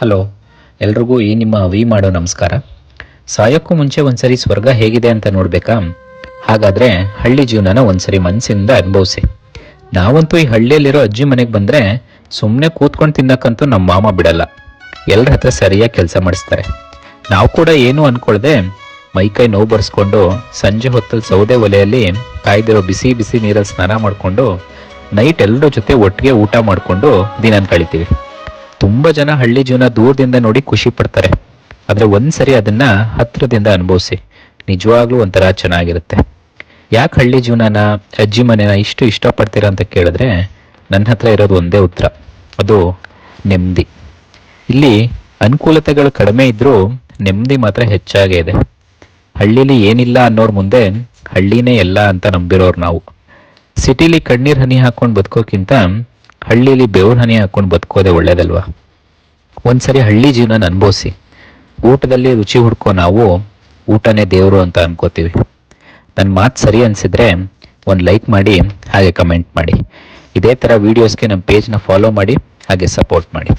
Hello, ಎಲ್ರಿಗೂ ಈ ನಿಮ್ಮ ವಿ ಮಾಡೋ ನಮಸ್ಕಾರ. ಸಾಯೋಕ್ಕೂ ಮುಂಚೆ ಒಂದ್ಸರಿ ಸ್ವರ್ಗ ಹೇಗಿದೆ ಅಂತ ನೋಡ್ಬೇಕಾ? ಹಾಗಾದ್ರೆ ಹಳ್ಳಿ ಜೀವನನ ಒಂದ್ಸರಿ ಮನಸ್ಸಿಂದ ಅನುಭವಿಸಿ. ನಾವಂತೂ ಈ ಹಳ್ಳಿಯಲ್ಲಿರೋ ಅಜ್ಜಿ ಮನೆಗೆ ಬಂದ್ರೆ ಸುಮ್ಮನೆ ಕೂತ್ಕೊಂಡು ತಿನ್ನಕ್ಕಂತೂ ನಮ್ಮ ಮಾಮ ಬಿಡಲ್ಲ. ಎಲ್ಲರ ಹತ್ರ ಸರಿಯಾಗಿ ಕೆಲಸ ಮಾಡಿಸ್ತಾರೆ. ನಾವು ಕೂಡ ಏನು ಅನ್ಕೊಳ್ದೆ ಮೈಕೈ ನೋವು ಬರ್ಸ್ಕೊಂಡು ಸಂಜೆ ಹೊತ್ತಲ್ಲಿ ಸೌದೆ ಒಲೆಯಲ್ಲಿ ಕಾಯ್ದಿರೋ ಬಿಸಿ ಬಿಸಿ ನೀರಲ್ಲಿ ಸ್ನಾನ ಮಾಡಿಕೊಂಡು ನೈಟ್ ಎಲ್ಲರ ಜೊತೆ ಒಟ್ಟಿಗೆ ಊಟ ಮಾಡಿಕೊಂಡು ದಿನ ಕಳಿತೀವಿ. ತುಂಬಾ ಜನ ಹಳ್ಳಿ ಜೀವನ ದೂರದಿಂದ ನೋಡಿ ಖುಷಿ ಪಡ್ತಾರೆ. ಆದ್ರೆ ಒಂದ್ಸರಿ ಅದನ್ನ ಹತ್ರದಿಂದ ಅನುಭವಿಸಿ, ನಿಜವಾಗ್ಲೂ ಒಂಥರ ಚೆನ್ನಾಗಿರುತ್ತೆ. ಯಾಕೆ ಹಳ್ಳಿ ಜೀವನನ, ಅಜ್ಜಿ ಮನೆನ ಇಷ್ಟು ಇಷ್ಟಪಡ್ತೀರಾ ಅಂತ ಕೇಳಿದ್ರೆ ನನ್ನ ಹತ್ರ ಇರೋದು ಒಂದೇ ಉತ್ತರ, ಅದು ನೆಮ್ಮದಿ. ಇಲ್ಲಿ ಅನುಕೂಲತೆಗಳು ಕಡಿಮೆ ಇದ್ರೂ ನೆಮ್ಮದಿ ಮಾತ್ರ ಹೆಚ್ಚಾಗೇ ಇದೆ. ಹಳ್ಳಿಲಿ ಏನಿಲ್ಲ ಅನ್ನೋರ್ ಮುಂದೆ ಹಳ್ಳಿನೇ ಎಲ್ಲ ಅಂತ ನಂಬಿರೋರು ನಾವು. ಸಿಟಿಲಿ ಕಣ್ಣೀರ್ ಹನಿ ಹಾಕೊಂಡು ಬದುಕೋಕ್ಕಿಂತ ಹಳ್ಳಿಲಿ ಬೆವ್ರ ಹನಿ ಹಾಕೊಂಡು ಬದುಕೋದೆ ಒಳ್ಳೇದಲ್ವಾ? ಒಂದ್ಸರಿ ಹಳ್ಳಿ ಜೀವನ ಅನುಭವಿಸಿ. ಊಟದಲ್ಲಿ ರುಚಿ ಹುಡ್ಕೋ ನಾವು ಊಟನೇ ದೇವರು ಅಂತ ಅನ್ಕೋತೀವಿ. ನನ್ನ ಮಾತು ಸರಿ ಅನ್ಸಿದ್ರೆ ಒಂದು ಲೈಕ್ ಮಾಡಿ, ಹಾಗೆ ಕಮೆಂಟ್ ಮಾಡಿ. ಇದೇ ಥರ ವೀಡಿಯೋಸ್ಗೆ ನಮ್ಮ ಪೇಜ್ನ ಫಾಲೋ ಮಾಡಿ, ಹಾಗೆ ಸಪೋರ್ಟ್ ಮಾಡಿ.